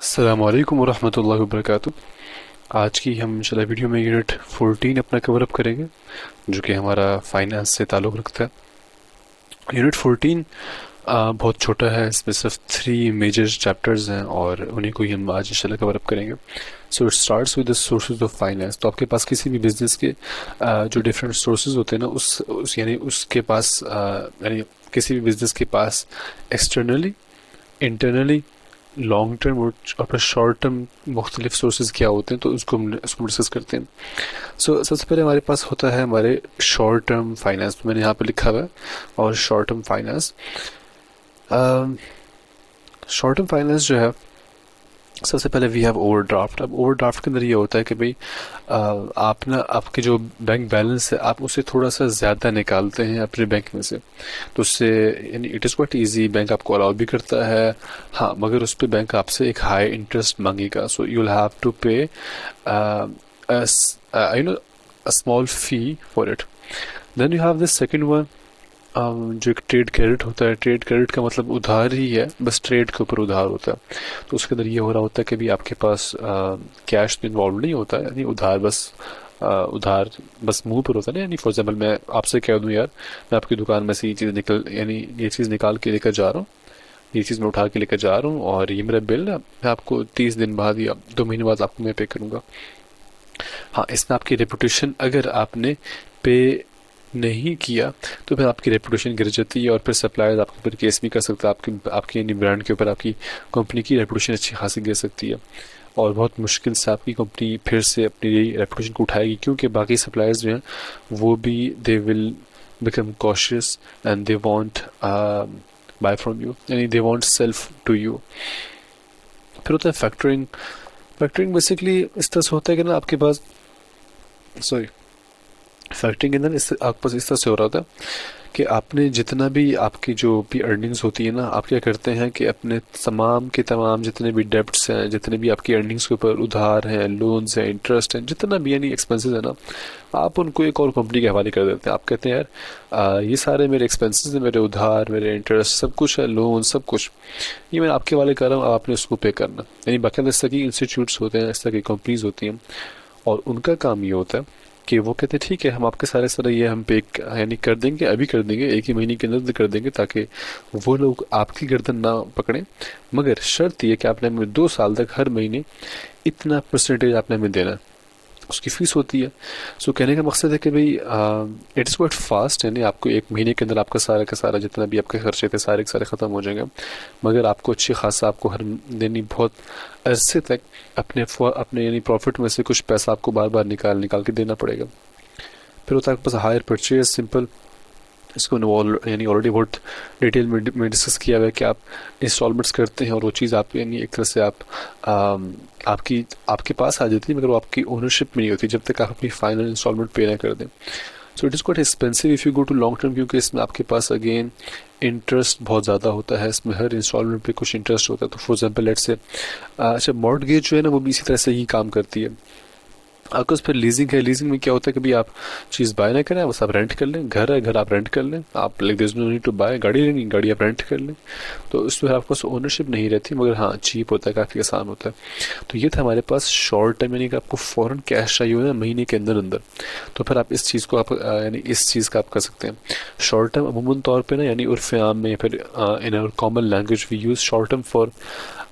अस्सलाम वालेकुम वरहमतुल्लाहि वबरकातुह। आज की हम इंशाल्लाह वीडियो में यूनिट 14 अपना कवर अप करेंगे, जो कि हमारा फाइनेंस से ताल्लुक़ रखता है। यूनिट 14 बहुत छोटा है, इसमें सिर्फ 3 मेजर चैप्टर्स हैं और उन्हीं को ही हम आज इंशाल्लाह कवर अप करेंगे। So it starts with the sources of finance. तो आपके पास किसी भी बिजनेस के जो डिफरेंट सोर्सेज होते हैं ना, उस यानी उसके पास यानी किसी भी बिजनेस के पास एक्सटर्नली, इंटरनली, लॉन्ग टर्म और फिर शॉर्ट टर्म मुख्तलिफ सोर्सेज क्या होते हैं, तो उसको डिस्कस करते हैं। सो सबसे पहले हमारे पास होता है हमारे शॉर्ट टर्म फाइनेंस। मैंने यहाँ पे लिखा हुआ है और short term finance. Short term finance जो है, सबसे पहले वी हैव ओवरड्राफ्ट। अब ओवरड्राफ्ट के अंदर ये होता है कि भाई आप ना आपके जो बैंक बैलेंस है आप उसे थोड़ा सा ज़्यादा निकालते हैं अपने बैंक में से, तो उससे यानी it is quite easy, bank आपको अलाउ भी करता है। हाँ, मगर उस पर बैंक आपसे एक हाई इंटरेस्ट मांगेगा। So you will have to pay you know a small fee for it. Then you have this second one, जो एक ट्रेड क्रेडिट होता है। ट्रेड क्रेडिट का मतलब उधार ही है, बस ट्रेड के ऊपर उधार होता है। तो उसके अंदर ये हो रहा होता है कि भी आपके पास कैश तो इन्वॉल्व नहीं होता है, यानी उधार बस मुंह पर होता है ना। यानी फॉर एग्जाम्पल मैं आपसे कह दूं, यार मैं आपकी दुकान में से ये चीज़ निकाल के लेकर जा रहा हूँ, ये चीज़ मैं उठा के लेकर जा रहा हूँ और ये मेरा बिल है, मैं आपको 30 दिन बाद या 2 महीने बाद आपको मैं पे करूँगा। हाँ, इसमें आपकी रेपुटेशन, अगर आपने पे नहीं किया तो फिर आपकी रेपुटेशन गिर जाती है और फिर सप्लायर्स आपके ऊपर केस भी कर सकता है। आपकी यानी ब्रांड के ऊपर आपकी कंपनी की रेपुटेशन अच्छी खासी गिर सकती है और बहुत मुश्किल से आपकी कंपनी फिर से अपनी रेपुटेशन को उठाएगी, क्योंकि बाकी सप्लायर्स जो हैं वो भी they will become cautious and they want buy from you, यानी they want sell to you. फिर होता है फैक्टरिंग। फैक्टरिंग बेसिकली इस तरह से होता है कि ना आपके पास फैक्टरिंग के अंदर आपके पास इस तरह से हो रहा था कि आपने जितना भी आपकी जो भी अर्निंग्स होती है ना, आप क्या करते हैं कि अपने तमाम के तमाम जितने भी डेब्ट्स हैं, जितने भी आपकी अर्निंग्स के ऊपर उधार हैं, लोन्स हैं, इंटरेस्ट हैं, जितना भी यानी एक्सपेंसेस है ना, आप उनको एक और कंपनी के हवाले कर देते हैं। आप कहते हैं यार ये सारे मेरे एक्सपेंसेस हैं, मेरे उधार, मेरे इंटरेस्ट, सब कुछ है, लोन, सब कुछ ये मैं आपके हवाले कर रहा हूँ, आपने उसको पे करना। यानी बाकायदा इस तरह की इंस्टीट्यूट्स होते हैं, इस तरह की कंपनीज होती हैं और उनका काम ये होता है कि वो कहते हैं ठीक है, हम आपके सारे ये हम पे यानी कर देंगे, अभी कर देंगे, एक ही महीने के अंदर कर देंगे, ताकि वो लोग आपकी गर्दन ना पकड़ें। मगर शर्त ये कि आपने हमें 2 साल तक हर महीने इतना परसेंटेज आपने हमें देना है, उसकी फ़ीस होती है। सो कहने का मकसद है कि भाई इट इज़ क्वाइट फास्ट, यानी आपको 1 महीने के अंदर आपका सारा का सारा जितना भी आपके खर्चे थे सारे के सारे ख़त्म हो जाएंगे। मगर आपको अच्छी खासा आपको हर दिन बहुत अरसे तक अपने यानी प्रॉफिट में से कुछ पैसा आपको बार बार निकाल निकाल के देना पड़ेगा। फिर होता है आपके पास हायर परचेज। सिंपल, इसको यानी ऑलरेडी बहुत डिटेल में डिस्कस किया हुआ है कि आप इंस्टॉलमेंट्स करते हैं और वो चीज़ आप यानी एक तरह से आपके पास आ जाती है, मगर वो आपकी ओनरशिप में नहीं होती जब तक आप अपनी फाइनल इंस्टॉलमेंट पे ना कर दें। So it is quite expensive if you go to long term, क्योंकि इसमें आपके पास अगेन इंटरेस्ट बहुत ज़्यादा होता है। इसमें हर इंस्टॉलमेंट पे कुछ इंटरेस्ट होता है। तो फॉर एग्जांपल लेट्स से अच्छा, मॉर्टगेज जो है ना वो भी इसी तरह से ही काम करती है। आपके पास फिर लीजिंग है। लीजिंग में क्या होता है कि भाई आप चीज़ बाय ना करें, बस आप रेंट कर लें। घर है, घर आप रेंट कर लें। आप like there is no need to buy. गाड़ी लेंगे, गाड़ी आप रेंट कर लें। तो उसमें आपके पास ओनरशिप नहीं रहती, मगर हाँ चीप होता है, काफ़ी आसान होता है। तो ये था हमारे पास शॉर्ट टर्म, यानी कि आपको फ़ौरन कैश चाहिए हो ना महीने के अंदर अंदर, तो फिर आप इस चीज़ को आप यानी इस चीज़ का आप कर सकते हैं। शॉर्ट टर्म अमूमन तौर पर ना, यानी उर्फ़ आम में या फिर in our common language we use short term for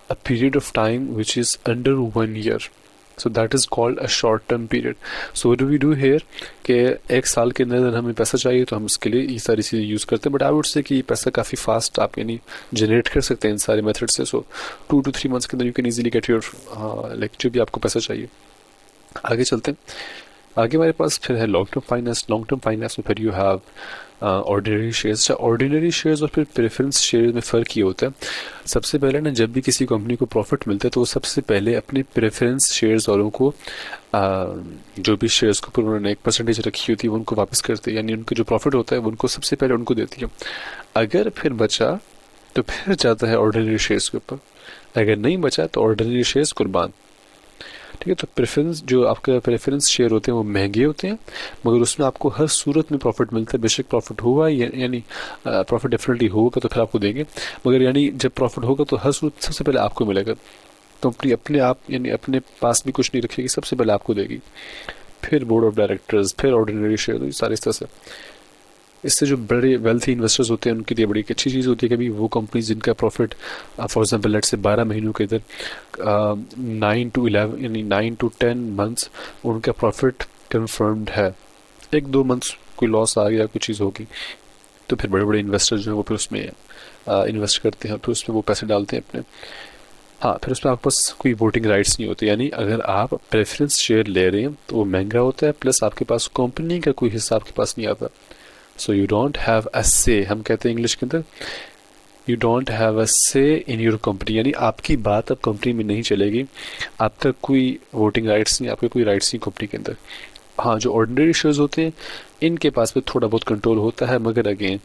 a period of time which is under 1 year. So that is called a short term period. So what do we do here कि 1 साल के अंदर हमें पैसा चाहिए तो हम उसके लिए ये सारी चीज़ें यूज़ करते हैं। बट आई वुड से कि ये पैसा काफ़ी फास्ट आप यानी जनरेट कर सकते हैं इन सारे मेथड से। सो 2 to 3 मंथ्स के अंदर you can easily get your like जो भी आपको पैसा चाहिए। आगे चलते हैं। आगे हमारे पास फिर है long term finance. Long term finance में फिर you have ordinary shares. Ordinary shares और फिर प्रेफरेंस शेयर्स में फ़र्क ये होता है, सबसे पहले ना जब भी किसी कंपनी को प्रॉफिट मिलता है तो वो सबसे पहले अपने प्रेफरेंस शेयर्स वालों को जो भी शेयर्स के ऊपर उन्होंने एक परसेंटेज रखी होती है वो उनको वापस करते हैं, यानी उनको जो प्रॉफिट होता है वो उनको सबसे पहले उनको देती है। अगर फिर बचा तो फिर जाता है ऑर्डिनरी शेयर्स के ऊपर, अगर नहीं बचा तो ऑर्डिनरी शेयर्स कुर्बान। ठीक है, तो प्रेफरेंस जो आपके प्रेफरेंस शेयर होते हैं वो महंगे होते हैं, मगर उसमें आपको हर सूरत में प्रॉफिट मिलता है। बेशक प्रॉफिट हुआ यानी प्रॉफिट डेफिनेटली होगा तो फिर आपको देंगे, मगर यानी जब प्रॉफिट होगा तो हर सूरत सबसे पहले आपको मिलेगा। कंपनी अपने आप यानी अपने पास भी कुछ नहीं रखेगी, सबसे पहले आपको देगी, फिर बोर्ड ऑफ डायरेक्टर्स, फिर ऑर्डिनरी शेयर, तो सारी इस तरह से। इससे जो बड़े वेल्थी इन्वेस्टर्स होते हैं उनके लिए बड़ी एक अच्छी चीज़ होती है कि अभी वो कंपनी जिनका profit for example let's say 12 महीनों के इधर 9 to 11 यानी 9 to 10 मंथ्स उनका प्रॉफिट कंफर्म्ड है, 1-2 मंथ्स कोई लॉस आ गया, कोई चीज़ होगी, तो फिर बड़े बड़े इन्वेस्टर्स जो हैं वो फिर उसमें इन्वेस्ट करते हैं, फिर उसमें वो पैसे डालते हैं अपने। हाँ, फिर उसमें आपके पास कोई वोटिंग राइट्स नहीं होते, यानी अगर आप प्रेफरेंस शेयर ले रहे हैं तो वो महंगा होता है, प्लस आपके पास कंपनी का कोई हिस्सा आपके पास नहीं आता। So you don't have a से, हम कहते हैं इंग्लिश के अंदर, यू डोंट हैव अ से इन योर कंपनी, यानी आपकी बात अब कंपनी में नहीं चलेगी, आपका कोई वोटिंग राइट्स नहीं, आपके कोई राइट्स नहीं कंपनी के अंदर। हाँ, जो ऑर्डिनरी शेयर्स होते हैं इनके पास में थोड़ा बहुत कंट्रोल होता है, मगर अगेन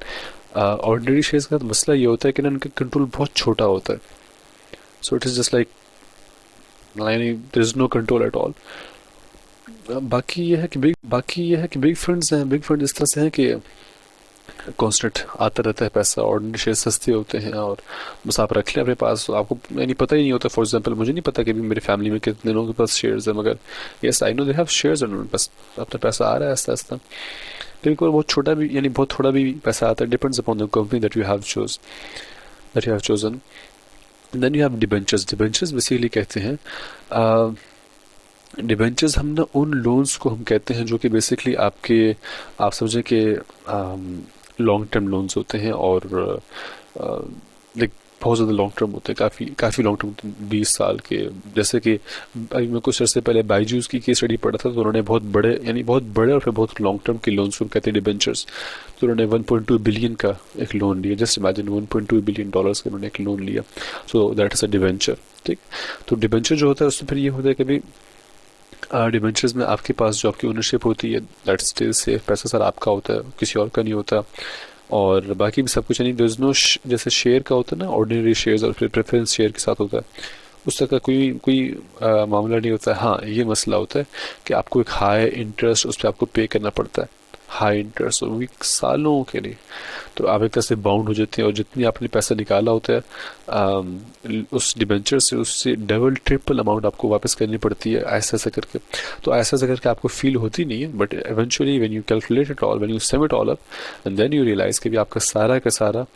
ऑर्डिनरी शेयर्स का मसला ये होता है कि ना उनका कंट्रोल बहुत छोटा होता है। So it is just like there is no control at all. बाकी ये है कि बिग फंड्स हैं, बिग फंड इस तरह से हैं कि कांस्टेंट आता रहता है पैसा, ऑर्डिनरी शेयर सस्ते होते हैं और बस आप रख लें अपने पास, आपको यानी पता ही नहीं होता। फॉर एग्जांपल मुझे नहीं पता कि अभी मेरी फैमिली में कितने लोगों के पास शेयर्स है, मगर yes I know they have shares and बस अपना पैसा आ रहा है आस्ता आस्ता। कभी कभी बहुत छोटा भी यानी बहुत थोड़ा भी पैसा आता है, depends upon the company that you have chosen. Then you have debentures. Debentures basically कहते हैं डिबेंचर्स हम ना उन लोन्स को हम कहते हैं जो कि बेसिकली आपके आप समझें कि लॉन्ग टर्म लोन्स होते हैं और लाइक बहुत ज़्यादा लॉन्ग टर्म होते हैं, काफ़ी लॉन्ग टर्म होते हैं, 20 साल के। जैसे कि अभी मैं कुछ अर्से पहले बायजूस की केस स्टडी पढ़ा था, तो उन्होंने बहुत बड़े और फिर बहुत लॉन्ग टर्म के लोन्स को कहते हैं डिबेंचर्स। तो उन्होंने 1.2 बिलियन का एक लोन लिया, जस्ट इमेजिन 1.2 बिलियन डॉलर्स का उन्होंने एक लोन लिया। So that is a debenture. ठीक, तो डिबेंचर जो होता है उसमें फिर ये होता है कि डिबेंचर्स में आपके पास जो आपकी ओनरशिप होती है दैट स्टिल सेफ, पैसा सर आपका होता है, किसी और का नहीं होता। और बाकी भी सब कुछ, यानी देयर इज नो जैसे शेयर का होता है ना, ऑर्डिनरी शेयर्स और फिर प्रेफरेंस शेयर के साथ होता है, उस तरह का कोई मामला नहीं होता है। हाँ, ये मसला होता है कि आपको एक हाई इंटरेस्ट उस पर आपको पे करना पड़ता है, हाई इंटरेस्ट, और वो भी सालों के लिए। तो आप एक तरह से बाउंड हो जाते हैं और जितनी आपने पैसा निकाला होता है उस डिबेंचर से, उससे डबल ट्रिपल अमाउंट आपको वापस करनी पड़ती है ऐसा ऐसा करके। तो ऐसा ऐसा करके आपको फील होती नहीं है, but eventually when you calculate it all, when you sum it all up and then you realise कि भी आपका सारा का सारा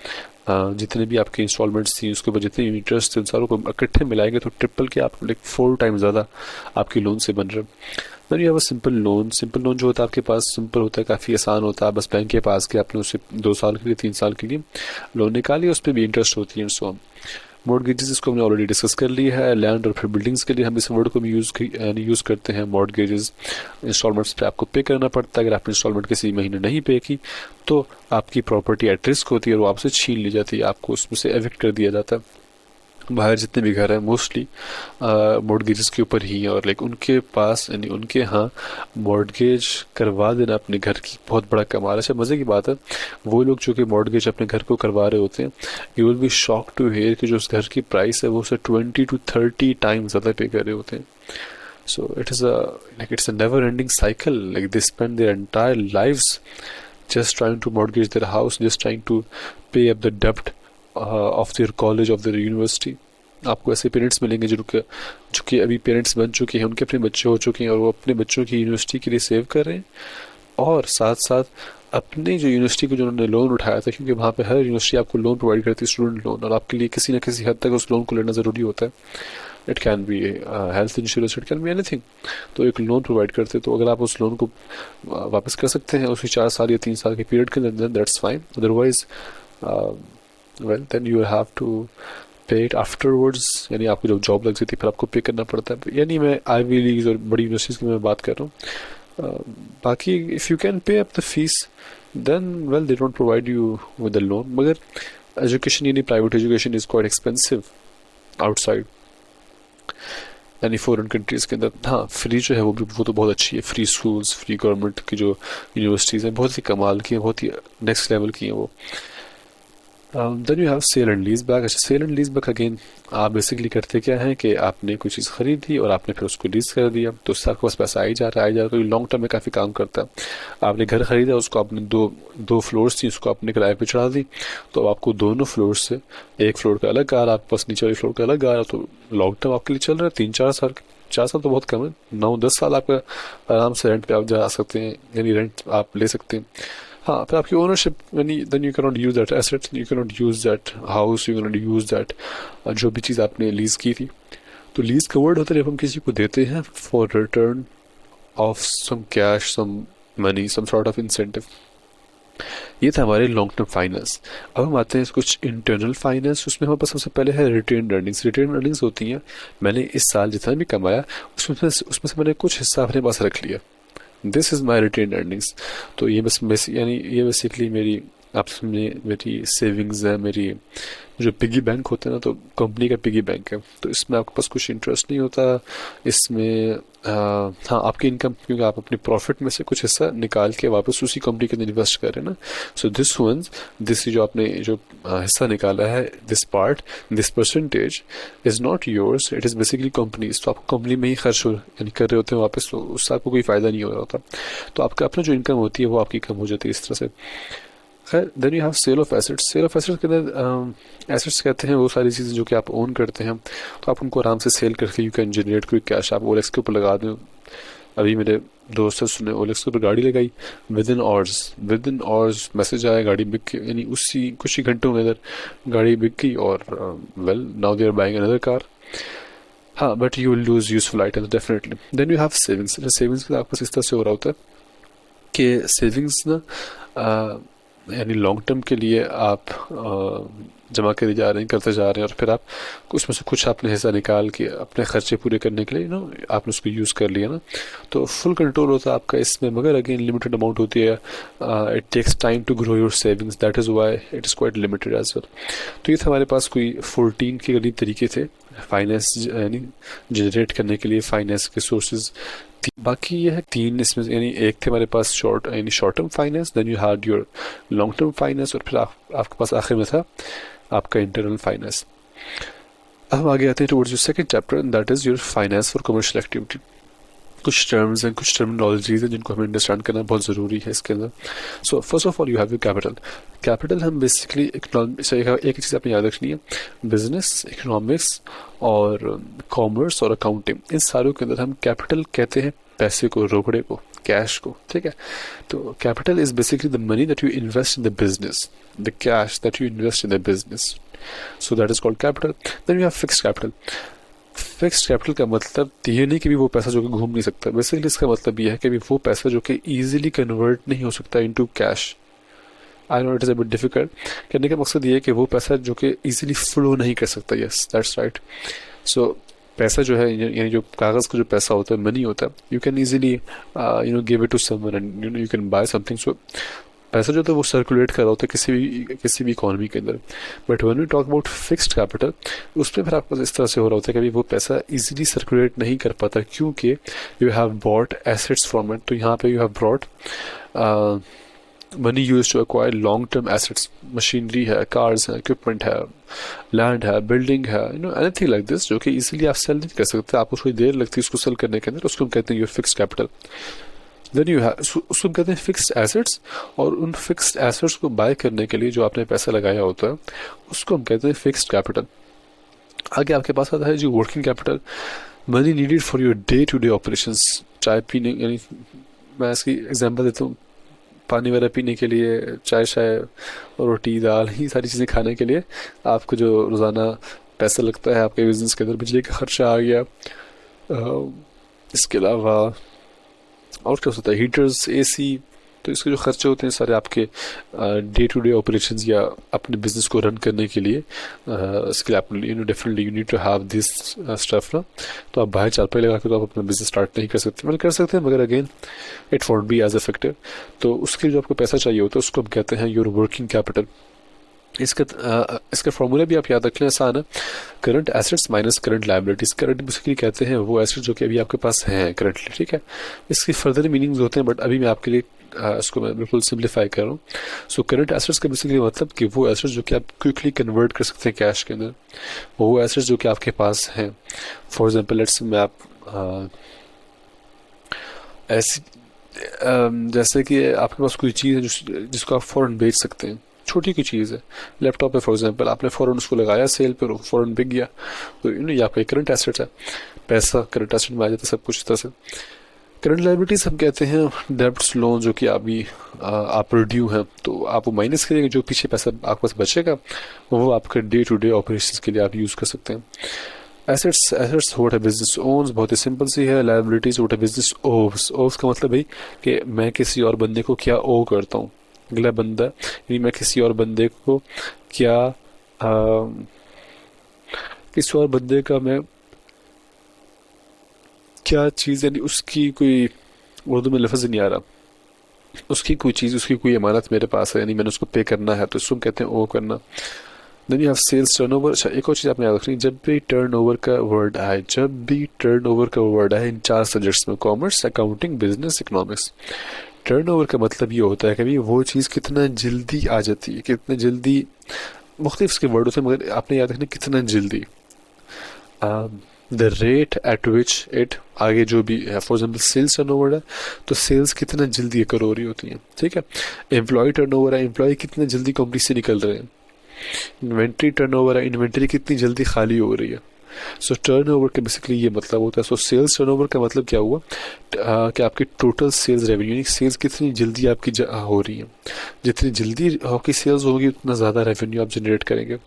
जितने भी आपके इंस्टॉलमेंट्स थी उसके ऊपर जितने इंटरेस्ट थे उन सारों को इकट्ठे मिलाएंगे तो ट्रिपल के आप लाइक 4 टाइम ज़्यादा आपकी लोन से बन रहे हैं। Then you have a simple loan. Simple loan जो होता है आपके पास सिंपल होता है, काफ़ी आसान होता है, बस बैंक के पास के आपने उससे 2 साल के लिए 3 साल के लिए लोन निकाली, उस पर भी इंटरेस्ट होती है। सो मॉर्गेजेस इसको हमने ऑलरेडी डिस्कस कर लिया है। लैंड और फिर बिल्डिंग्स के लिए हम इस वर्ड को भी यूज़ करते हैं मॉर्गेजेस। इंस्टॉलमेंट्स पे आपको पे करना पड़ता है, अगर आपने इंस्टॉलमेंट किसी महीने नहीं पे की तो आपकी प्रॉपर्टी एट रिस्क होती है और वो आपसे छीन ली जाती है, आपको उसमें से एविक्ट कर दिया जाता है। बाहर जितने भी घर हैं मोस्टली मॉर्गेजेस के ऊपर ही हैं, और लाइक उनके पास यानी उनके यहाँ मॉर्गेज करवा देना अपने घर की बहुत बड़ा कमाल है। अच्छा, मज़े की बात है, वो लोग जो कि मॉर्गेज अपने घर को करवा रहे होते हैं, you will be shock to hear कि जो उस घर की प्राइस है वो उसे 20 to 30 टाइम्स ज़्यादा पे कर रहे होते हैं। So it's a never ending cycle, like they spend their entire lives just trying to mortgage their house, just trying to pay up the debt of their college, of their university। आपको ऐसे parents मिलेंगे जो कि अभी parents बन चुके हैं, उनके अपने बच्चे हो चुके हैं और वो अपने बच्चों की यूनिवर्सिटी के लिए सेव कर रहे हैं, और साथ साथ अपने जो यूनिवर्सिटी को जो उन्होंने लोन उठाया था, क्योंकि वहाँ पे हर यूनिवर्सिटी आपको लोन प्रोवाइड करती है, स्टूडेंट लोन, और आपके लिए किसी न किसी हद तक उस लोन को लेना ज़रूरी होता है। It can be health insurance, it can be anything. तो एक लोन प्रोवाइड करते, तो अगर आप उस लोन को वापस कर सकते हैं उसी 4 साल या 3 साल के पीरियड के अंदर, that's fine. Otherwise well then you have to pay it afterwards, यानी आपको जब जॉब लग जाती है फिर आपको पे करना पड़ता है। यानी मैं आईवी लीग्स और बड़ी यूनिवर्सिटीज़ की मैं बात कर रहा हूँ। बाकी if you can pay up the fees then well they don't provide you with the loan. मगर एजुकेशन यानी private education is quite expensive outside, यानी फॉरेन कंट्रीज़ के अंदर। हाँ, फ्री जो है वो तो बहुत अच्छी है, फ्री स्कूल्स, फ्री गवर्नमेंट की जो यूनिवर्सिटीज़ हैं बहुत ही कमाल की हैं, बहुत ही नेक्स्ट लेवल की हैं वो। Then you have sale and lease back. अच्छा, sale and lease back again आप बेसिकली करते क्या हैं कि आपने कोई चीज़ खरीदी और आपने फिर उसको लीज कर दिया, तो उससे आपके पास पैसा आई जा रहा है, आई जा रहा है, तो लॉन्ग टर्म में काफ़ी काम करता है। आपने घर खरीदा, उसको आपने दो फ्लोर्स थी, उसको आपने किराए पे चढ़ा दी, तो अब आपको दोनों फ्लोर से एक फ्लोर का अलग आ रहा है, आपके पास नीचे वाले फ्लोर का अलग आ रहा है, तो लॉन्ग टर्म आपके लिए चल रहा है 3-4 साल। 4 साल तो बहुत कम है, 9-10 साल आपका आराम से रेंट पे आप जा सकते हैं, यानी रेंट आप ले सकते हैं। हाँ, फिर आपकी ओनरशिप, यानी then you can not use that asset, you can not use that house, you can not use that जो भी चीज़ आपने लीज की थी। तो लीज का वर्ड होता है जब हम किसी को देते हैं for return of some cash, some money, some sort of incentive. ये था हमारे लॉन्ग टर्म फाइनेंस। अब हम आते हैं कुछ इंटरनल फाइनेंस, उसमें हमारे पास सबसे पहले है रिटेन अर्निंग्स। रिटेन अर्निंग्स होती हैं, मैंने इस साल जितना भी कमाया उसमें से मैंने कुछ हिस्सा अपने पास रख लिया, this is my retained earnings. तो ये यानी ये बेसिकली मेरी, आप समझे, मेरी सेविंग्स है, मेरी जो पिगी बैंक होते हैं ना, तो कंपनी का पिगी बैंक है, तो इसमें आपके पास कुछ इंटरेस्ट नहीं होता इसमें। हाँ, आपकी इनकम, क्योंकि आप अपने प्रॉफिट में से कुछ हिस्सा निकाल के वापस उसी कंपनी के अंदर इन्वेस्ट कर रहे हैं ना, सो दिस जो आपने जो हिस्सा निकाला है, this part, this percentage is not yours, it is basically companies. तो आपको कंपनी में ही खर्च यानी कर रहे होते हैं वापस, तो उससे आपको कोई फ़ायदा नहीं हो रहा होता, तो आपका अपना जो इनकम होती है वो आपकी कम हो जाती है इस तरह से। खैर, then you have sale of assets. Sale of assets के अंदर एसेट्स कहते हैं वो सारी चीज़ें जो कि आप ओन करते हैं, तो आप उनको आराम से सेल करके यू कैन जनरेट कोई कैश। आप ओलेक्स के ऊपर लगा दें, अभी मेरे दोस्त से सुने, ओलेक्स के ऊपर गाड़ी लगाई, विद इन आवर्स मैसेज आया, गाड़ी बिक गई, यानी उसी कुछ ही घंटों में अंदर गाड़ी बिक गई, और well now they are buying another car. हाँ, but you will lose useful items definitely. Then you have savings. Savings का आपके पास इस तरह से हो रहा होता है कि सेविंग्स ना यानी लॉन्ग टर्म के लिए आप जमा करे जा रहे हैं, करते जा रहे हैं, और फिर आप उसमें से कुछ आपने हिस्सा निकाल के अपने खर्चे पूरे करने के लिए आपने उसको यूज़ कर लिया ना, तो फुल कंट्रोल होता है आपका इसमें, मगर अगेन लिमिटेड अमाउंट होती है। It takes time to grow your savings, that is why it is quite limited as well. तो ये था हमारे पास कोई 14 के करीब तरीके थे फाइनेंस यानी जनरेट करने के लिए फाइनेंस के सोर्सेज। बाकी ये है 3 इसमें, यानी एक थे हमारे पास short term finance, then you had your long term finance, और फिर आपके पास आखिर में था आपका इंटरनल फाइनेंस। अब हम आगे आते हैं towards your second chapter, that is your finance for commercial activity. कुछ टर्म्स हैं, कुछ टर्मिनोलॉजीज हैं जिनको हमें अंडरस्टैंड करना बहुत ज़रूरी है इसके अंदर। So first of all you have your capital. Capital हम बेसिकली एक चीज़ आपने याद रखनी है, बिजनेस, इकोनॉमिक्स और कॉमर्स और अकाउंटिंग, इन सारों के अंदर हम कैपिटल कहते हैं पैसे को, रोकड़े को, कैश को, ठीक है। तो capital is basically the money that you invest in the business, the cash that you invest in the business, so that is called capital. Then you have fixed capital. Fixed capital का मतलब ये नहीं कि भी वो पैसा जो कि घूम नहीं सकता, बेसिकली इसका मतलब ये है कि भी वो पैसा जो कि इजीली कन्वर्ट नहीं हो सकता into cash. I know it is a bit difficult, कहने का मकसद ये है कि वो पैसा जो कि इजीली फ्लो नहीं कर सकता। Yes, that's right. सो पैसा जो है, यानी जो कागज़ का जो पैसा होता है, मनी होता है, you can easily give it to someone and you can buy something. So पैसा जो होता है वो सर्कुलेट कर रहा होता है किसी भी इकोनॉमी के अंदर। But when we talk about fixed capital, उसमें फिर आपके पास इस तरह से हो रहा होता है कि वो पैसा इजीली सर्कुलेट नहीं कर पाता, क्योंकि you have bought assets from it. तो यहाँ पे you have brought money use to acquire long term assets, machinery है, कार्स है, इक्विपमेंट है, लैंड है, बिल्डिंग है, एनीथिंग लाइक दिस, जो कि इजीली आप सेल नहीं कर सकते, आपको थोड़ी देर लगती है उसको सेल करने के अंदर, उसको हम कहते हैं your fixed capital. Then you have, उसको कहते हैं फिक्स्ड एसेट्स, और उन फिक्स्ड एसेट्स को बाय करने के लिए जो आपने पैसा लगाया होता है उसको हम कहते हैं फिक्स्ड कैपिटल। आगे आपके पास आता है जो working capital, money needed for your day to day operations. चाय पीने, यानी मैं इसकी एग्जांपल देता हूँ, पानी वगैरह पीने के लिए, चाय शाय, रोटी दाल, ये सारी चीज़ें खाने के लिए आपको जो रोज़ाना पैसा लगता है आपके बिजनेस के अंदर, बिजली का खर्चा आ गया, इसके अलावा और क्या होता है, हीटर्स, एसी, तो इसके जो खर्चे होते हैं सारे आपके डे टू डे ऑपरेशंस या अपने बिजनेस को रन करने के लिए, इसके लिए आप definitely you need to have this stuff ना। तो आप बाहर चारपाई लगा के तो आप अपना बिजनेस स्टार्ट नहीं कर सकते, मतलब कर सकते हैं मगर again it won't be as effective. तो उसके जो आपको पैसा चाहिए होता है उसको हम कहते हैं योर वर्किंग कैपिटल। इसका फॉर्मूला भी आप याद रख लें, आसान है, current assets minus current liabilities. Current basically कहते हैं वो एसेट्स जो कि अभी आपके पास हैं करंटली, ठीक है। इसकी फर्दर मीनिंग्स होते हैं बट अभी मैं आपके लिए इसको मैं बिल्कुल सिंप्लीफाई कर रहा हूँ. सो करंट एसेट्स का बेसिकली मतलब कि वो एसेट्स जो कि आप क्विकली कन्वर्ट कर सकते हैं कैश के अंदर, वो एसेट्स जो कि आपके पास हैं. फॉर एग्जांपल लेट्स मैं आप ऐसी जैसे कि आपके पास कोई चीज़ है जिसको आप फ़ौरन बेच सकते हैं. छोटी की चीज़ है, लैपटॉप है फॉर एग्जांपल, आपने फ़ौरन उसको लगाया सेल पर, फ़ौरन बिक गया, तो ये आपका करंट एसेट है. पैसा करंट एसेट में आ जाता है सब कुछ इस तरह से. करंट लाइबिलिटीज हम कहते हैं डेब्ट्स, लोन जो कि अभी आप ड्यू हैं, तो आप वो माइनस करिएगा, जो पीछे पैसा आपके पास बचेगा वो आपके डे टू डे ऑपरेशंस के लिए आप यूज़ कर सकते हैं. Assets assets what a business owns, बहुत ही सिंपल सी है. Liabilities what a business owes. Owes का मतलब भाई कि मैं किसी और बंदे को क्या ओ करता हूँ, अगला बंदा, यानी मैं किसी और बंदे को क्या किसी और बंदे का मैं क्या चीज़, यानी उसकी कोई, उर्दू में लफ्ज़ नहीं आ रहा, उसकी कोई चीज़, उसकी कोई अमानत मेरे पास है, यानी मैंने उसको पे करना है, तो इसको कहते हैं ओ करना. Then you have sales turnover. अच्छा, एक और चीज़ आपने याद रखनी, जब भी टर्नओवर का वर्ड आए, जब भी टर्नओवर का वर्ड आए इन 4 सब्जेक्ट्स में, commerce, accounting, business, economics, turnover का मतलब ये होता है कि भाई वो चीज़ कितना जल्दी आ जाती है, कितना जल्दी, मुख्तलिफ इसके वर्ड होते हैं मगर आपने याद रखना कितना जल्दी. The rate at which it, आगे जो भी है, फॉर एग्जाम्पल सेल्स टर्नओवर है तो सेल्स कितना जल्दी कर हो रही होती है. ठीक है. एम्प्लॉय टर्नओवर है, एम्प्लॉय कितना जल्दी कंपनी से निकल रहे हैं. इन्वेंट्री टर्नओवर है, इन्वेंट्री कितनी जल्दी खाली हो रही है. सो टर्नओवर का बेसिकली ये मतलब होता है. सो सेल्स टर्नओवर का मतलब क्या हुआ कि आपकी टोटल सेल्स रेवेन्यू, यानी सेल्स कितनी जल्दी आपकी हो रही है. जितनी जल्दी आपकी सेल्स होगी उतना ज़्यादा रेवेन्यू आप जनरेट करेंगे.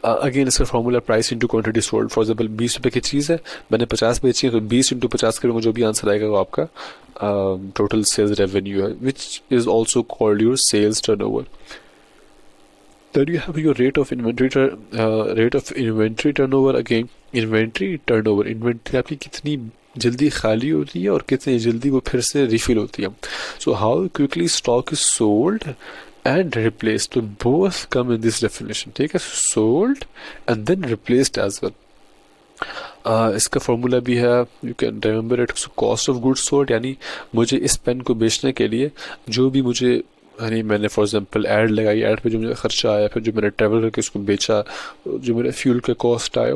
अगेन इसका formula price into quantity sold. For example 20 रुपये की चीज़ है, मैंने 50 बेची है, तो 20 इंटू 50 करूँगा, जो भी आंसर आएगा वो आपका टोटल सेल्स रेवेन्यू है, which is also called your sales turnover. Then you have your rate of inventory turnover. Again, inventory turnover, inventory आपकी कितनी जल्दी खाली होती है और कितनी जल्दी वो फिर से रिफिल होती है. So how quickly stock is sold and replaced. तो both come in this definition. ठीक है, sold and then replaced as well. इसका फॉर्मूला भी है, you can remember it. Cost of goods sold, यानी मुझे इस पेन को बेचने के लिए जो भी मुझे, यानी मैंने फॉर एग्जांपल ऐड लगाई, ऐड पे जो मुझे खर्चा आया, फिर जो मैंने ट्रैवल करके उसको बेचा, जो मेरे फ्यूल का कॉस्ट आया,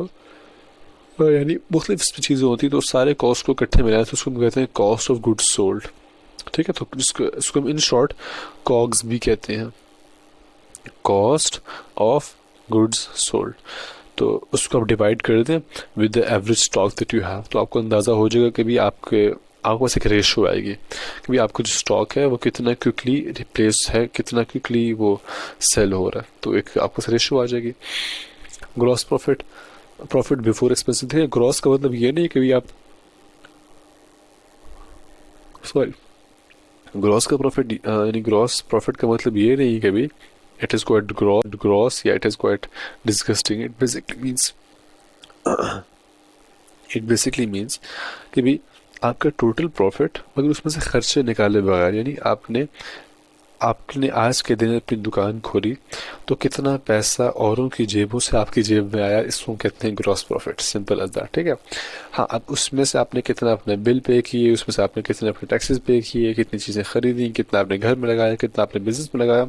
यानी मुख्तलिफ चीज़ें होती, तो सारे कॉस्ट को इकट्ठे मिलाया तो उसको हम कहते हैं कॉस्ट ऑफ गुड्स सोल्ड. ठीक है, तो इसको हम इन शॉर्ट कॉग्स भी कहते हैं, कॉस्ट ऑफ गुड्स सोल्ड. तो उसको आप डिवाइड कर दें with the average stock that you have, तो आपको अंदाज़ा हो जाएगा कि भी आपके पास एक रेशो आएगी कि भी आपका जो स्टॉक है वो कितना क्विकली रिप्लेस है, कितना क्विकली वो सेल हो रहा है, तो एक आपको रेशो आ जाएगी. Gross profit, profit before expenses. है ग्रॉस का मतलब ये नहीं कि भी आप, सॉरी, ग्रॉस का प्रॉफिट, यानी ग्रॉस प्रॉफिट का मतलब ये नहीं कि भी it is quite gross, yeah, it is quite disgusting. It basically means कि भी आपका टोटल प्रॉफिट अगर उसमें से खर्चे निकाले बगैर, यानी आपने आज के दिन अपनी दुकान खोली तो कितना पैसा औरों की जेबों से आपकी जेब में आया, इसको कहते हैं gross profit. Simple as that. ठीक है. हाँ, अब उसमें से आपने कितना अपने बिल पे किए, उसमें से आपने कितने अपने टैक्सेस पे किए, कितनी चीज़ें खरीदी, कितना आपने घर में लगाया, कितना आपने बिजनेस में लगाया,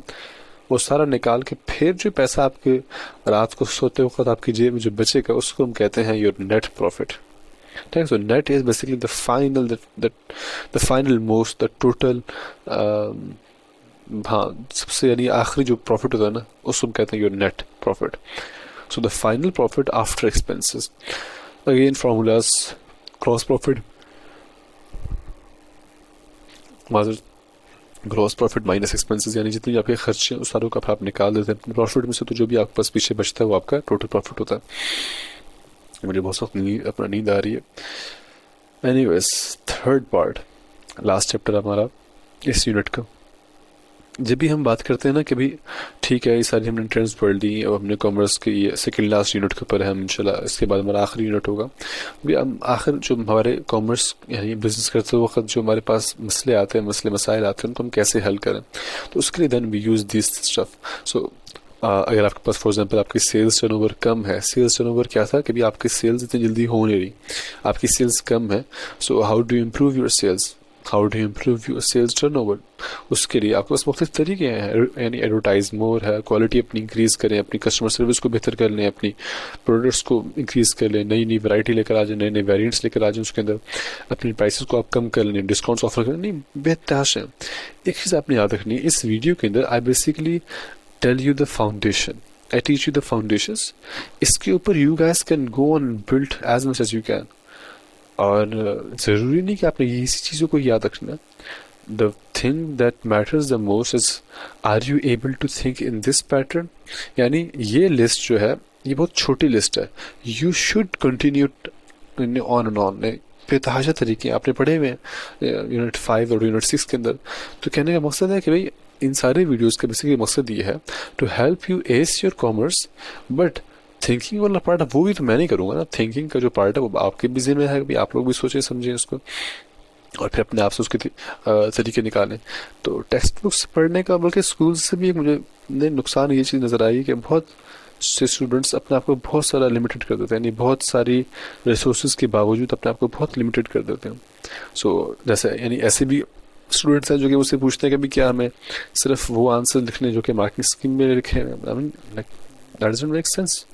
वो सारा निकाल के फिर जो पैसा आपके रात को सोते वक्त आपकी जेब में जो बचेगा उसको हम कहते हैं योर नेट प्रॉफिट. ठीक है. So net is basically the final most, the total, हाँ, सबसे यानी आखिरी जो प्रॉफिट होता है ना, उसको हम कहते हैं your net profit. So the final profit after expenses. Again formulas, cross profit, gross profit minus expenses, यानी जितनी आपके खर्चे हैं उस सारों का आप निकाल देते हैं अपने प्रॉफिट में से, तो जो भी आपके पास पीछे बचता है वो आपका टोटल प्रॉफिट होता है. मुझे बहुत सख्त अपना नींद आ रही है. Anyways, third part, last chapter हमारा इस यूनिट का. जब भी हम बात करते हैं ना कि भाई ठीक है, ये सारी हमने ट्रेंड्स पढ़ ली, अब हमने कॉमर्स की ये सेकंड लास्ट यूनिट के ऊपर है हम, इंशाल्लाह इसके बाद हमारा आखिरी यूनिट होगा. अभी हम आखिर जो हमारे कॉमर्स यानी बिजनेस करते वक्त जो हमारे पास मसले आते हैं, मसले मसाइल आते हैं, उनको हम कैसे हल करें, तो उसके लिए then we use this stuff. So अगर आपके पास फॉर एग्जांपल आपकी सेल्स टर्नओवर कम है, सेल्स टर्नओवर क्या था कि भी आपकी सेल्स इतनी जल्दी हो नहीं रही, आपकी सेल्स कम है. So how do improve your sales, how do improve your sales turnover, उसके लिए आपके पास मुख्तलिफ तरीके हैं, यानी एडवर्टाइज मोर है, क्वालिटी अपनी इंक्रीज़ करें, अपनी कस्टमर सर्विस को बेहतर कर लें, अपनी प्रोडक्ट्स को इंक्रीज़ कर लें, नई नई वैरायटी लेकर आ जाए, नए नए वेरिएंट्स लेकर आ जाए, उसके अंदर अपनी प्राइसेस को आप कम कर लें, डिस्काउंट्स ऑफर करें, नहीं बेहताश है। एक चीज़ आपने याद रखनी है, इस वीडियो के अंदर I basically tell you the foundation, I teach you the foundations, इसके ऊपर you guys can go on build as much as you can. और ज़रूरी नहीं कि आपने ये इसी चीज़ों को याद रखना। The thing that matters the most is are you able to think in this pattern, यानी ये लिस्ट जो है ये बहुत छोटी लिस्ट है, you should continue on and on. बेतहाशा तरीके आपने पढ़े हुए हैं यूनिट 5 और यूनिट 6 के अंदर। तो कहने का मकसद है कि भाई इन सारे वीडियोस का बेसिकली मकसद ये है to help you as your commerce, but thinking वाला पार्ट वो भी तो मैं नहीं करूँगा ना। थिंकिंग का जो पार्ट है वो आपके भी जिम्मे है, भी आप लोग भी सोचें समझें उसको और फिर अपने आप से उसके तरीके निकालें। तो टेक्स्ट बुक्स पढ़ने का बल्कि स्कूल से भी मुझे नुकसान ये चीज़ नज़र आई कि बहुत से स्टूडेंट्स अपने आप को बहुत सारा लिमिटेड कर देते हैं, यानी बहुत सारी रिसोर्सेज के बावजूद अपने आप को बहुत लिमिटेड कर देते हैं। सो जैसे यानी ऐसे भी स्टूडेंट्स हैं जो कि मुझसे पूछते हैं कि अभी क्या हमें सिर्फ वो आंसर लिखने जो कि मार्किंग स्कीम में लिखे हैं, I mean like that doesn't make sense.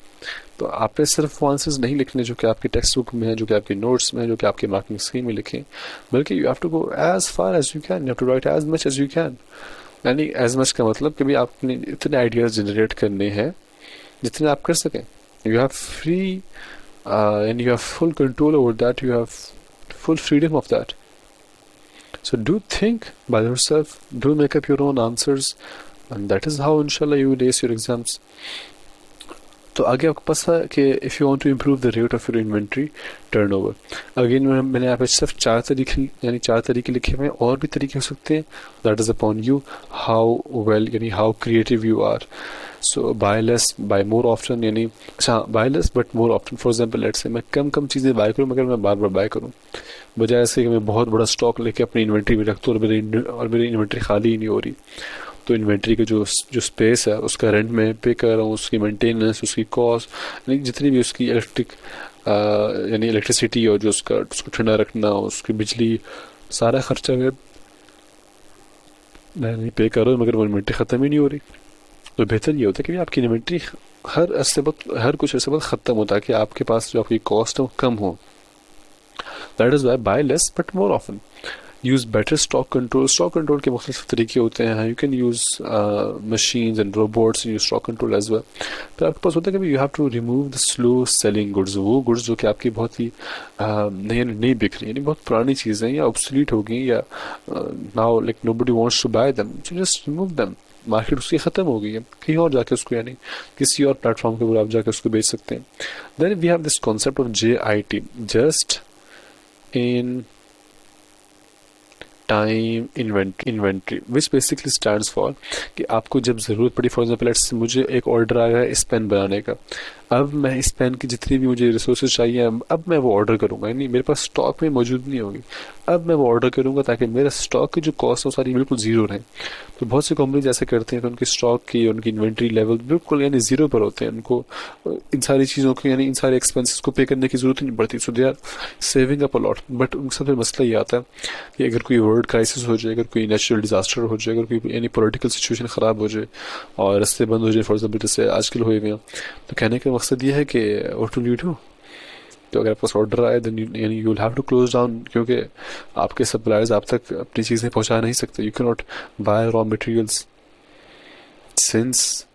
तो आप पे सिर्फ वो आंसर्स नहीं लिखने जो कि आपकी टेक्स्ट बुक में है, जो कि आपके नोट्स में है, जो कि आपके मार्किंग स्कीम में लिखे, बल्कि you have to go as far as you can, you have to write as much as you can. यानी एज मच का मतलब कि भी आपने इतने आइडियाज जनरेट करने हैं जितने आप कर सकें। You have free and you have full control over that, you have full freedom of that. So do think by yourself, do make up your own answers, and that is how inshallah you will ace your exams. तो आगे आपके पास है कि if you want to improve the rate of your inventory turnover, again मैंने यहाँ पे सिर्फ 4 तरीके यानी 4 तरीके लिखे हुए हैं, और भी तरीके हो सकते हैं, that is upon you how well यानी how creative you are. So buy less buy more option, यानी अच्छा buy less but more option. For example let's say मैं कम कम चीज़ें बाय करूँ मगर मैं बार बार बाय करूँ, बजाय ऐसे कि मैं बहुत बड़ा स्टॉक लेके अपनी इन्वेंट्री में रखता हूँ और मेरी इन्वेंट्री खाली ही नहीं हो रही। तो इन्वेंट्री का जो स्पेस है उसका रेंट मैं पे कर रहा हूँ, उसकी मेंटेनेंस, उसकी कॉस्ट, यानी जितनी भी उसकी यानी इलेक्ट्रिसिटी और जो उसको ठंडा रखना, उसकी बिजली, सारा खर्चा मैं नहीं पे कर रहा हूँ मगर वो इन्वेंट्री ख़त्म ही नहीं हो रही। तो बेहतर ये होता है कि आपकी इन्वेंट्री हर कुछ ऐसे बाद ख़त्म होता है कि आपके पास जो आपकी कॉस्ट है वो कम हो। That is why buy less but more often, use better stock control. Stock control के मुख्तलिफ तरीके होते हैं, you can use machines and robots use stock control as well. फिर आपके पास होता है कि you have to remove the slow selling goods, वो गुड्स जो कि आपकी बहुत ही नहीं बिक रही, यानी बहुत पुरानी चीज़ें या ऑब्सोलीट हो गई या now like nobody wants to buy them, so just remove them. Market उसकी ख़त्म हो गई है, कहीं और जाके उसको यानी किसी और प्लेटफॉर्म के ऊपर आप जाके उसको बेच सकते हैं। Then we have this concept of JIT, just in time inventory, which basically stands for कि आपको जब ज़रूरत पड़ी, फॉर एग्जाम्पल मुझे एक ऑर्डर आ गया है इस पेन बनाने का, अब मैं इस पेन की जितनी भी मुझे रिसोर्सेज चाहिए अब मैं वो ऑर्डर करूँगा, यानी मेरे पास स्टॉक में मौजूद नहीं होगी, अब मैं वो ऑर्डर करूँगा ताकि मेरा स्टॉक की जो कॉस्ट है वो सारी बिल्कुल ज़ीरो रहे। तो बहुत सी कंपनीज ऐसे करते हैं कि उनके स्टॉक की उनकी इन्वेंट्री लेवल बिल्कुल यानी ज़ीरो पर होते हैं, उनको इन सारी चीज़ों को यानी इन सारे एक्सपेंसेस को पे करने की ज़रूरत नहीं पड़ती, so they are saving up a lot. But उनके साथ फिर मसला ये आता है कि अगर कोई वर्ल्ड क्राइसिस हो जाए, अगर कोई नेचुरल डिजास्टर हो जाए, अगर कोई यानी पॉलिटिकल सिचुएशन ख़राब हो जाए और रास्ते बंद हो जाए, फॉर एग्जाम्पल जैसे आजकल हुए हुए हैं, तो कहने का मकसद ये है कि व्हाट विल यू डू। तो अगर आपके पास ऑर्डर आए देन यानी you will have to close down, क्योंकि आपके सप्लायर्स आप तक अपनी चीज़ें पहुंचा नहीं सकते। You can not buy raw materials since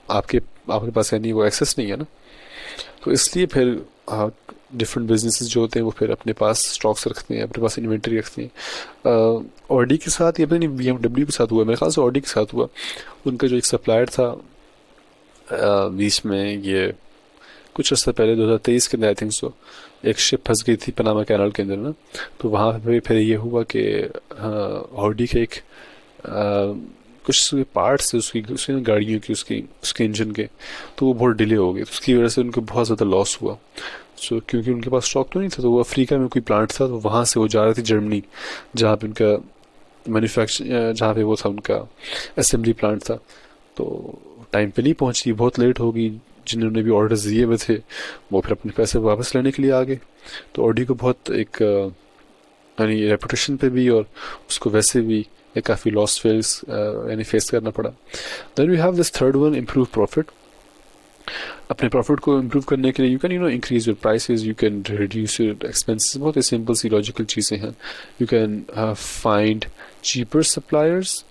आपके पास यानी वो एक्सेस नहीं है ना। तो इसलिए फिर डिफरेंट बिजनेसेस जो होते हैं वो फिर अपने पास स्टॉक्स रखते हैं, अपने पास इन्वेंट्री रखते हैं। ऑडी के साथ या पता नहीं BMW के साथ हुआ, मेरे ख्याल से ऑडी के साथ हुआ। उनका जो एक सप्लायर था बीच में ये कुछ अर्सा पहले 2023 के अंदर आई थिंक सो, एक शिप फंस गई थी पनामा कैनाल के अंदर ना, तो वहाँ पे फिर ये हुआ कि ऑडी के एक कुछ पार्ट्स थे उसकी गाड़ियों की उसके इंजन के, तो वो बहुत डिले हो गए, तो उसकी वजह से उनको बहुत ज़्यादा लॉस हुआ। सो क्योंकि उनके पास स्टॉक तो नहीं था, तो वो अफ्रीका में कोई प्लांट था, तो वहाँ से वो जा रहे थे जर्मनी, जहाँ पे उनका मैन्युफैक्चर जहाँ पे वो था उनका असेंबली प्लांट था। तो टाइम पे नहीं पहुँची, बहुत लेट हो गई। जिन्होंने भी ऑर्डर्स दिए हुए थे वो फिर अपने पैसे वापस लेने के लिए आ गए। तो ऑडी को बहुत एक यानी रेपुटेशन पे भी और उसको वैसे भी काफ़ी लॉस फेस यानी फेस करना पड़ा. Then we have this third one, improve profit. अपने प्रॉफिट को इम्प्रूव करने के लिए you can increase your prices, you can reduce your expenses. बहुत ही सिंपल सी लॉजिकल चीज़ें हैं. You can find cheaper suppliers,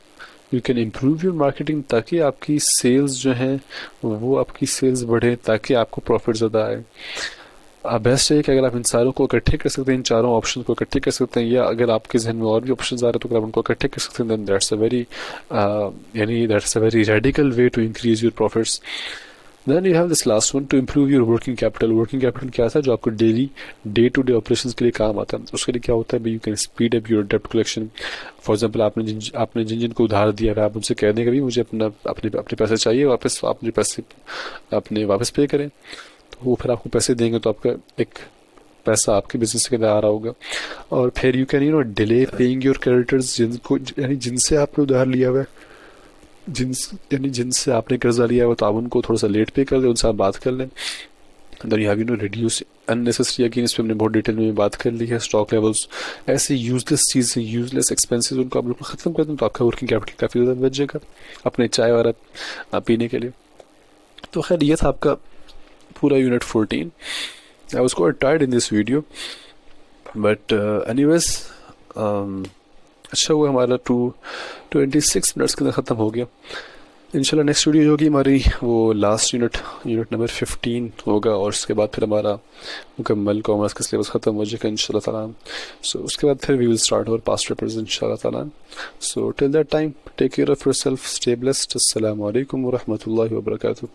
you can improve your marketing ताकि आपकी सेल्स जो हैं वो आपकी सेल्स बढ़े, ताकि आपको प्रॉफिट ज़्यादा आए. बेस्ट है कि अगर आप इन सारों को इकट्ठे कर सकते हैं, इन चारों ऑप्शन को इकट्ठे कर सकते हैं, या अगर आपके जहन में और भी ऑप्शन आ रहे हैं तो अगर आप उनको इकट्ठे कर सकते हैं, then that's a very radical way to increase your profits. Then you have this last one, to improve your working capital. Working capital क्या था? जो आपको daily day to day operations के लिए काम आता है. उसके लिए क्या होता है? You can speed up your डेप्ट कलेक्शन. फॉर एग्जांपल आपने जिन जिन को उधार दिया है, आप उनसे कह दें कभी मुझे अपने पैसे चाहिए वापस, आप मुझे पैसे अपने वापस पे करें, तो वो फिर आपको पैसे देंगे, तो आपका एक पैसा आपके बिजनेस के अंदर आ रहा होगा. और फिर you can delay paying your creditors, जिनसे आपने उधार लिया हुआ है, जिनसे आपने कर्जा लिया हुआ, तो आप उनको थोड़ा सा लेट पे कर दें, उनसे आप बात कर लें. Then you have reduce unnecessary, अगेन इस पर हमने बहुत डिटेल में बात कर ली है. स्टॉक लेवल्स, ऐसे यूजलेस चीज़ें, यूजलेस एक्सपेंसेस, उनको आप बिल्कुल ख़त्म कर दें, तो आपका वर्किंग कैपिटल काफ़ी ज़्यादा बच जाएगा अपने चाय वगैरह पीने के लिए. तो खैर ये था आपका पूरा unit 14. I was quite tired in this video, but anyways अच्छा हुआ हमारा 26 मिनट्स के अंदर ख़त्म हो गया. इंशाल्लाह नेक्स्ट वीडियो जो होगी हमारी, वो लास्ट यूनिट नंबर 15 होगा, और उसके बाद फिर हमारा मुकम्मल कॉमर्स का सिलेबस ख़त्म हो जाएगा इंशाल्लाह ताला. सो उसके बाद फिर we will start our past papers इंशाल्लाह ताला. So till that time take care of yourself, stay blessed. अस्सलामु अलैकुम व रहमतुल्लाहि व बरकातुहू.